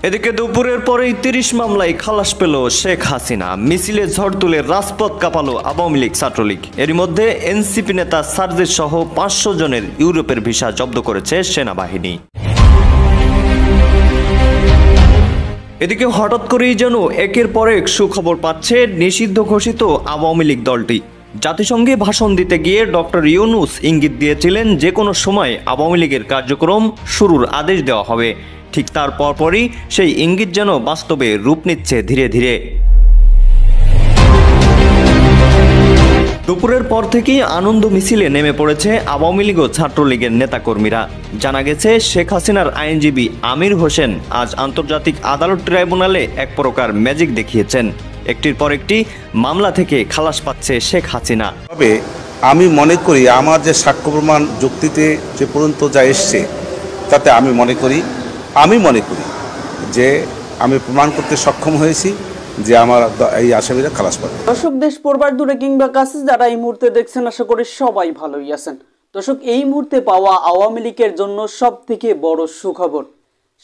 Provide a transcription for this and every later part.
এদিকে দুপুরের পরেই ৩০ মামলায় খালাস পেল শেখ হাসিনা। মিছিলে ঝড় তুলে রাজপথ কাঁপালো আওয়ামী লীগ ছাত্রলীগ। এরই মধ্যে এনসিপি নেতা সার্জিস সহ ৫০০ জনের ইউরোপের ভিসা জব্দ করেছে সেনাবাহিনী। এদিকে হঠাৎ করেই যেন একের পর এক সুখবর পাচ্ছে নিষিদ্ধ ঘোষিত আওয়ামী লীগ দলটি। জাতিসংঘে ভাষণ দিতে গিয়ে ডক্টর ইউনূস ইঙ্গিত দিয়েছিলেন যে কোনো সময় আওয়ামী লীগের কার্যক্রম শুরুর আদেশ দেওয়া হবে। ঠিক তার পরপরই সেই ইঙ্গিত যেন বাস্তবে রূপ নিচ্ছে ধীরে ধীরে। দুপুরের পর থেকেই আনন্দ মিছিলে নেমে পড়েছে আওয়ামী লীগ ও ছাত্রলীগের নেতাকর্মীরা। জানা গেছে শেখ হাসিনার আইনজীবী আমির হোসেন আজ আন্তর্জাতিক আদালত ট্রাইব্যুনালে এক প্রকার ম্যাজিক দেখিয়েছেন। একটির পর একটি মামলা থেকে খালাস পাচ্ছে শেখ হাসিনা। তবে আমি মনে করি আমার যে সাক্ষ্য প্রমাণ যুক্তিতে যে পর্যন্ত যা এসছে তাতে আমি মনে করি যে আমি প্রমাণ করতে সক্ষম হয়েছি যে আমার এই আসামিরা খালাস পাবে। দর্শক, দেশ পড়বার দূরে কিংবা কাছে যারা এই মুহূর্তে দেখছেন, আশা করি সবাই ভালোই আছেন। দর্শক, এই মুহূর্তে পাওয়া আওয়ামী লীগের জন্য সব থেকে বড় সুখবর,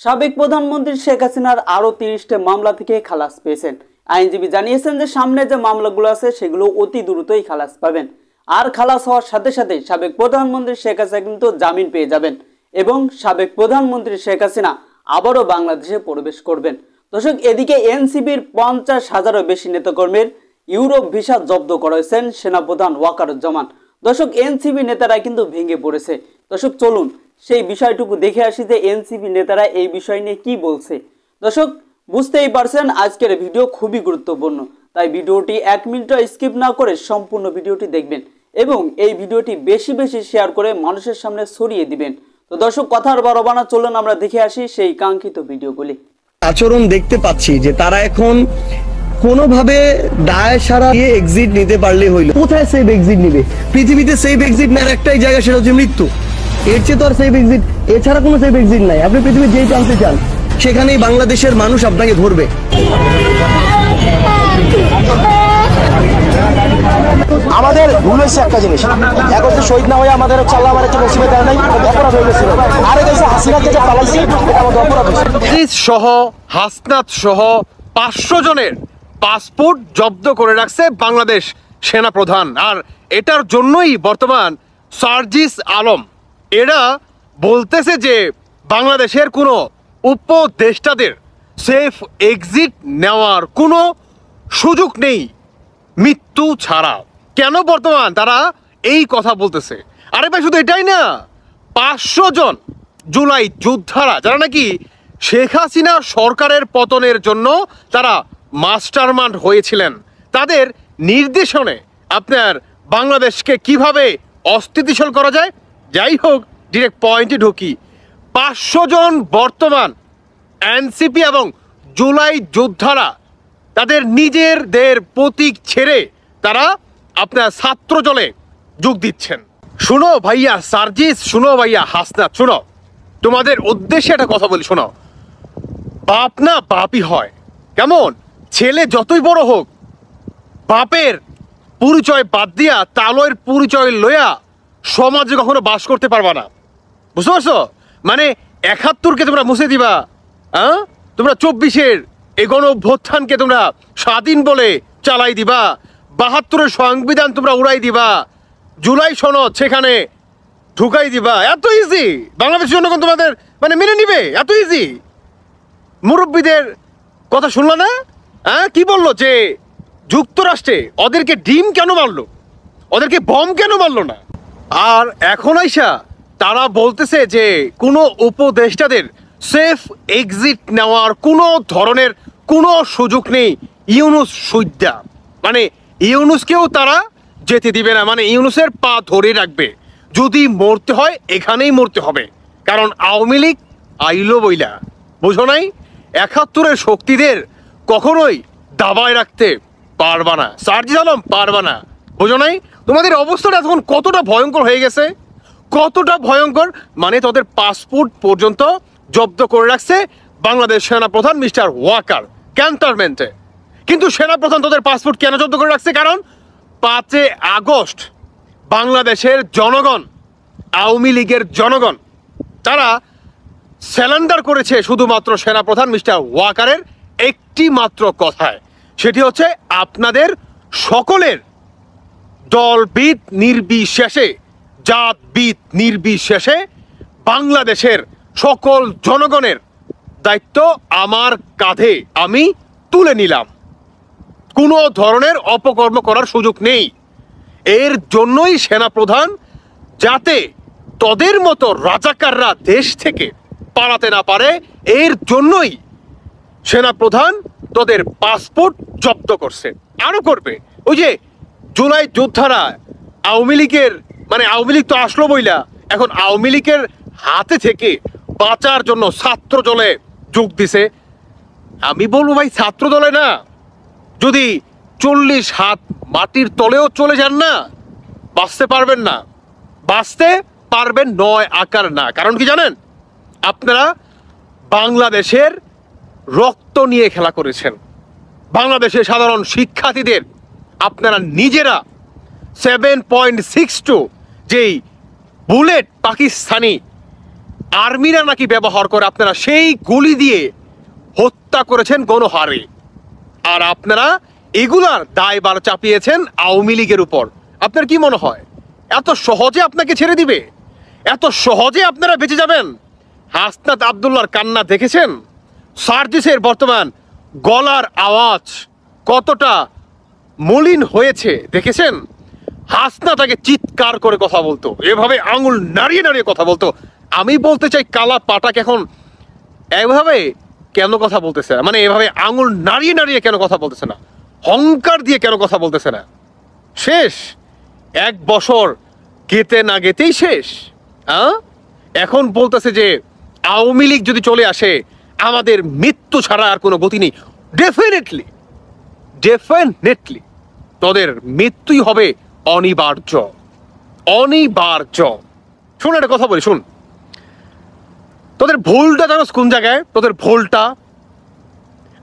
সাবেক প্রধানমন্ত্রী শেখ হাসিনার আরো 30টা মামলা থেকে খালাস পেয়েছেন। আইনজীবী জানিয়েছেন যে সামনে যে মামলাগুলো আছে সেগুলো অতি দ্রুতই খালাস পাবেন। আর খালাস হওয়ার সাথে সাথে সাবেক প্রধানমন্ত্রী শেখ হাসিনা কিন্তু জামিন পেয়ে যাবেন এবং সাবেক প্রধানমন্ত্রী শেখ হাসিনা আবারও বাংলাদেশে প্রবেশ করবেন। দর্শক, এদিকে এনসিপির 50,000-এরও বেশি নেতাকর্মীর ইউরোপ ভিসা জব্দ করেছেন সেনাপ্রধান ওয়াকারুজ্জামান। দর্শক, এনসিপি নেতারা কিন্তু ভেঙে পড়েছে। দর্শক, চলুন সেই বিষয়টুকু দেখে আসি যে এনসিপি নেতারা এই বিষয় নিয়ে কি বলছে। দর্শক, বুঝতেই পারছেন আজকের ভিডিও খুবই গুরুত্বপূর্ণ, তাই ভিডিওটি 1 মিনিটও স্কিপ না করে সম্পূর্ণ ভিডিওটি দেখবেন এবং এই ভিডিওটি বেশি বেশি শেয়ার করে মানুষের সামনে ছড়িয়ে দিবেন। তো দর্শক, কথার বারবানা চলুন আমরা দেখে আসি সেই কাঙ্ক্ষিত ভিডিওগুলি। আচরণ দেখতে পাচ্ছি যে তারা এখন কোনোভাবে দায় সারা দিয়ে এক্সিট নিতে পারলে হইল। কোথায় সেফ এক্সিট নিবে? পৃথিবীতে সেফ এক্সিট নেওয়ার একটাই জায়গা, সেটা হচ্ছে মৃত্যু। এর চেয়ে তো আর সেফ এক্সিট, এছাড়া কোনো সেফ এক্সিট নাই। আপনি পৃথিবীর যেই জানতে চান সেখানেই বাংলাদেশের মানুষ আপনাকে ধরবে। আমাদের ভুল হয়েছে একটা জিনিস, এখন তো শহীদ না হয়ে আমাদের আল্লাহ আমার একটা মুসিবত দেয় নাই, অপরাধ হয়ে গেছিল। আরে দেশে হাসিনাকে যে পালাইছি এটা আমাদের অপরাধ হয়েছে। সহ হাসনাত সহ 500 জনের পাসপোর্ট জব্দ করে রাখছে বাংলাদেশ সেনাপ্রধান। আর এটার জন্যই বর্তমান সার্জিস আলম এরা বলতেছে যে বাংলাদেশের কোনো উপদেষ্টাদের সেফ এক্সিট নেওয়ার কোনো সুযোগ নেই মৃত্যু ছাড়া। কেন বর্তমান তারা এই কথা বলতেছে? আরে ভাই, শুধু এটাই না, 500 জন জুলাই যোদ্ধারা যারা নাকি শেখ হাসিনা সরকারের পতনের জন্য তারা মাস্টারমাইন্ড হয়েছিলেন, তাদের নির্দেশনে আপনার বাংলাদেশকে কিভাবে অস্থিতিশীল করা যায়। যাই হোক, ডিরেক্ট পয়েন্টে ঢুকি। 500 জন বর্তমান এনসিপি এবং জুলাই যোদ্ধারা তাদের নিজেদের প্রতীক ছেড়ে তারা আপনার ছাত্র দলে যোগ দিচ্ছেন। শুনো ভাইয়া সার্জিস, শুনো ভাইয়া হাসনাত, শুনো, তোমাদের উদ্দেশ্যে একটা কথা বলি, শোনো। বাপ না বাপই হয়, কেমন? ছেলে যতই বড় হোক, বাপের পরিচয় বাদ দিয়া তালয়ের পরিচয় লইয়া সমাজে কখনো বাস করতে পারবা না। বুঝতে পারছো? মানে 71কে তোমরা মুছে দিবা, হ্যাঁ? তোমরা 24-এর এই গণ অভ্যুত্থানকে তোমরা স্বাধীন বলে চালাই দিবা, 72-এর সংবিধান তোমরা উড়াই দিবা, জুলাই সনদ সেখানে ঢুকাই দিবা। এত ইজি বাংলাদেশের জনগণ তোমাদের মানে মেনে নিবে? এত ইজি? মুরব্বীদের কথা শুনলো না? হ্যাঁ, কি বললো যে যুক্তরাষ্ট্রে ওদেরকে ডিম কেন মারলো, ওদেরকে বম কেন মারলো না? আর এখন আইসা তারা বলতেছে যে কোনো উপদেষ্টাদের সেফ এক্সিট নেওয়ার কোনো ধরনের কোনো সুযোগ নেই। ইউনূস সুইদ্যা, মানে ইউনূসকেও তারা যেতে দিবে না, মানে ইউনূসের পা ধরে রাখবে। যদি মরতে হয় এখানেই মরতে হবে, কারণ আওয়ামী লীগ আইলো বইলা, বুঝো নাই? 71-এর শক্তিদের কখনোই দাবায় রাখতে পারবা না, সার্জিস আলম পারবা না, বুঝো নাই? তোমাদের অবস্থাটা এখন কতটা ভয়ঙ্কর হয়ে গেছে, কতটা ভয়ঙ্কর, মানে তাদের পাসপোর্ট পর্যন্ত জব্দ করে রাখছে বাংলাদেশ সেনাপ্রধান মিস্টার ওয়াকার ক্যান্টনমেন্টে। কিন্তু সেনাপ্রধান তাদের পাসপোর্ট কেন জব্দ করে রাখছে? কারণ 5 আগস্ট বাংলাদেশের জনগণ, আওয়ামী লীগের জনগণ, তারা স্যালেন্ডার করেছে শুধুমাত্র সেনাপ্রধান মিস্টার ওয়াকারের একটি মাত্র কথায়, সেটি হচ্ছে আপনাদের সকলের দলবিদ নির্বিশেষে, জাতবিদ নির্বিশেষে বাংলাদেশের সকল জনগণের দায়িত্ব আমার কাঁধে আমি তুলে নিলাম। কোনো ধরনের অপকর্ম করার সুযোগ নেই। এর জন্যই সেনাপ্রধান, যাতে তোদের মতো রাজাকাররা দেশ থেকে পালাতে না পারে, এর জন্যই সেনাপ্রধান তোদের পাসপোর্ট জব্দ করছে, আরো করবে। ওই যে জুলাই যোদ্ধারা আওয়ামী লীগের, মানে আওয়ামী লীগ তো আসলো বইলা, এখন আওয়ামী লীগের হাতে থেকে বাঁচার জন্য ছাত্র দলে যোগ দিছে। আমি বলবো ভাই, ছাত্র দলে না, যদি 40 হাত মাটির তলেও চলে যান না, বাঁচতে পারবেন না। বাঁচতে পারবেন নয় আকার না। কারণ কি জানেন? আপনারা বাংলাদেশের রক্ত নিয়ে খেলা করেছেন। বাংলাদেশের সাধারণ শিক্ষার্থীদের আপনারা নিজেরা 7.62 যেই বুলেট পাকিস্তানি আর্মিরা নাকি ব্যবহার করে, আপনারা সেই গুলি দিয়ে হত্যা করেছেন গণহারে। আর আপনারা এগুলার দায়ভার চাপিয়েছেন আওয়ামী লীগের উপর। আপনার কি মনে হয় এত সহজে আপনাকে ছেড়ে দিবে? এত সহজে আপনারা বেঁচে যাবেন? হাসনাত আব্দুল্লাহর কান্না দেখেছেন? সার্জিসের বর্তমান গলার আওয়াজ কতটা মলিন হয়েছে দেখেছেন? হাসনাত আগে চিৎকার করে কথা বলতো, এভাবে আঙুল নাড়িয়ে নাড়িয়ে কথা বলতো। আমি বলতে চাই, কালা পাটাক এখন এভাবে কেন কথা বলতেছে না? মানে এভাবে আঙুল নাড়িয়ে নাড়িয়ে কেন কথা বলতেছে না? হংকার দিয়ে কেন কথা বলতেছে না? শেষ 1 বছর গেতে না গেতেই শেষ। এখন বলতেছে যে আওয়ামী লীগ যদি চলে আসে আমাদের মৃত্যু ছাড়া আর কোনো গতি নেই। ডেফিনেটলি তোদের মৃত্যুই হবে অনিবার্য, অনিবার্য। শুন একটা কথা বলি, শুন, তোদের ভুলটা জানোস কোন জায়গায়? তোদের ভুলটা,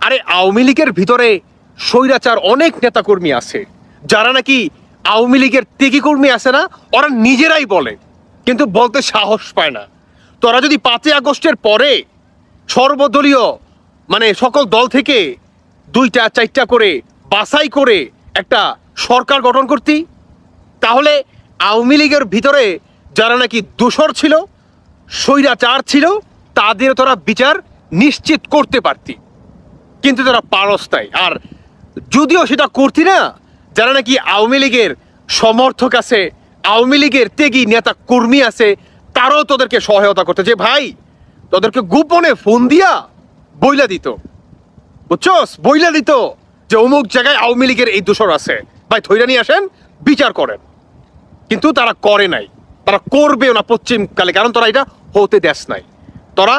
আরে আওয়ামী লীগের ভিতরে স্বৈরাচার অনেক নেতাকর্মী আছে, যারা নাকি আওয়ামী লীগের ত্যাগী কর্মী আছে না, ওরা নিজেরাই বলে, কিন্তু বলতে সাহস পায় না। তোরা যদি 5ই আগস্টের পরে সর্বদলীয়, মানে সকল দল থেকে 2টা 4টা করে বাছাই করে একটা সরকার গঠন করতি, তাহলে আওয়ামী লীগের ভিতরে যারা নাকি দোষর ছিল, স্বৈরাচার ছিল, তাদের তোরা বিচার নিশ্চিত করতে পারতি, কিন্তু তোরা পারস তাই। আর যদিও সেটা করতি না, যারা নাকি আওয়ামী লীগের সমর্থক আছে, আওয়ামী লীগের ত্যাগী নেতা কর্মী আছে, তারাও তোদেরকে সহায়তা করতে, যে ভাই তোদেরকে গোপনে ফোন দিয়া বইলা দিত, বুঝছস, বইলা দিত যে অমুক জায়গায় আওয়ামী লীগের এই দোষর আছে, ভাই ধইরা নিয়ে আসেন, বিচার করেন। কিন্তু তারা করে নাই, তারা করবেও না পশ্চিমকালে, কারণ তোরা এটা হতে দেস নাই। তোরা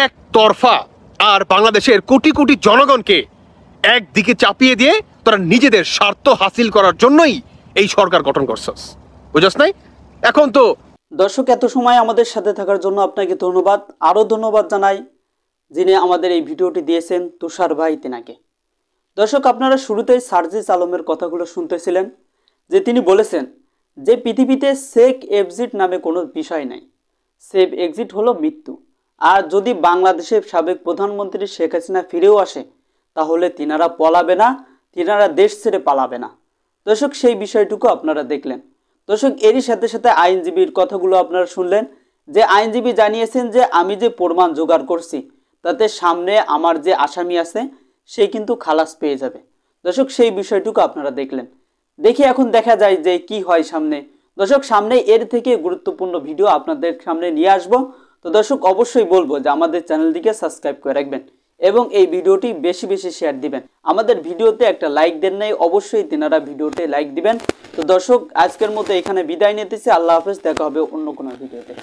একতরফা আর বাংলাদেশের কোটি কোটি জনগণকে একদিকে চাপিয়ে দিয়ে তোরা নিজেদের স্বার্থ হাসিল করার জন্যই এই সরকার গঠন করছস, বুঝছস নাই? এখন তো দর্শক, এত সময় আমাদের সাথে থাকার জন্য আপনাকে ধন্যবাদ। আরও ধন্যবাদ জানাই যিনি আমাদের এই ভিডিওটি দিয়েছেন, তুষার ভাই তেনাকে। দর্শক, আপনারা শুরুতেই সার্জিস আলমের কথাগুলো শুনতেছিলেন, যে তিনি বলেছেন যে পৃথিবীতে সেফ এক্সিট নামে কোনো বিষয় নাই, সেফ এক্সিট হলো মৃত্যু। আর যদি বাংলাদেশের সাবেক প্রধানমন্ত্রী শেখ হাসিনা ফিরেও আসে, তাহলে তিনারা পলাবে না, তিনারা দেশ ছেড়ে পালাবে না। দর্শক, সেই বিষয়টুকু আপনারা দেখলেন। দর্শক, এরই সাথে সাথে আইনজীবীর কথাগুলো আপনারা শুনলেন, যে আইনজীবী জানিয়েছেন যে আমি যে প্রমাণ জোগাড় করছি তাতে সামনে আমার যে আসামি আছে সে কিন্তু খালাস পেয়ে যাবে। দর্শক, সেই বিষয়টুকু আপনারা দেখলেন। দেখি এখন দেখা যায় যে কি হয় সামনে। দর্শক, সামনে এর থেকে গুরুত্বপূর্ণ ভিডিও আপনাদের সামনে নিয়ে আসব। তো দর্শক, অবশ্যই বলবো যে আমাদের চ্যানেলটিকে সাবস্ক্রাইব করে রাখবেন এবং এই ভিডিওটি বেশি বেশি শেয়ার দিবেন। আমাদের ভিডিওতে একটা লাইক দেন নাই, অবশ্যই তেনারা ভিডিওতে লাইক দিবেন। তো দর্শক, আজকের মতো এখানে বিদায় নিতেছি। আল্লাহ হাফেজ, দেখা হবে অন্য কোনো ভিডিওতে।